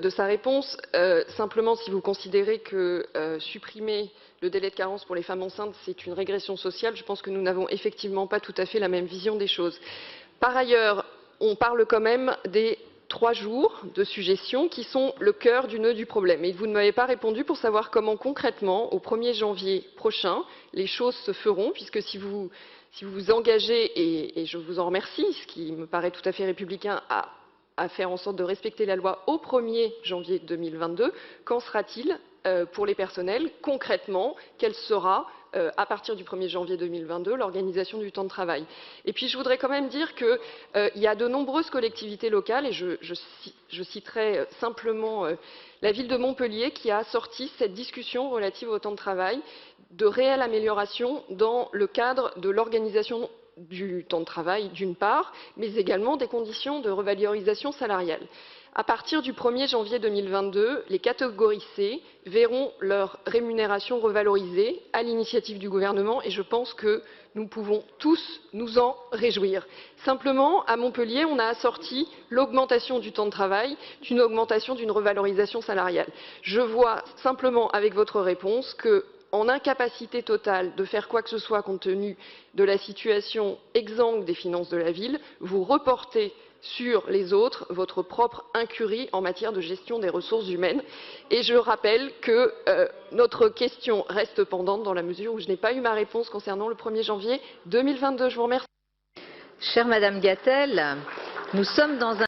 de sa réponse. Simplement, si vous considérez que supprimer le délai de carence pour les femmes enceintes, c'est une régression sociale, je pense que nous n'avons effectivement pas tout à fait la même vision des choses. Par ailleurs, on parle quand même des 3 jours de suggestion qui sont le cœur du nœud du problème. Et vous ne m'avez pas répondu pour savoir comment concrètement, au 1er janvier prochain, les choses se feront, puisque si vous vous engagez, et je vous en remercie, ce qui me paraît tout à fait républicain, à faire en sorte de respecter la loi au 1er janvier 2022, qu'en sera-t-il pour les personnels concrètement? Quelle sera à partir du 1er janvier 2022 l'organisation du temps de travail? Et puis je voudrais quand même dire qu'il y a de nombreuses collectivités locales, et je citerai simplement la ville de Montpellier qui a sorti cette discussion relative au temps de travail de réelles améliorations dans le cadre de l'organisation du temps de travail d'une part, mais également des conditions de revalorisation salariale. À partir du 1er janvier 2022, les catégories C verront leur rémunération revalorisée à l'initiative du gouvernement et je pense que nous pouvons tous nous en réjouir. Simplement, à Montpellier, on a assorti l'augmentation du temps de travail d'une augmentation d'une revalorisation salariale. Je vois simplement avec votre réponse que, en incapacité totale de faire quoi que ce soit compte tenu de la situation exsangue des finances de la ville, vous reportez sur les autres votre propre incurie en matière de gestion des ressources humaines. Et je rappelle que notre question reste pendante dans la mesure où je n'ai pas eu ma réponse concernant le 1er janvier 2022. Je vous remercie. Chère Madame Gatel, nous sommes dans un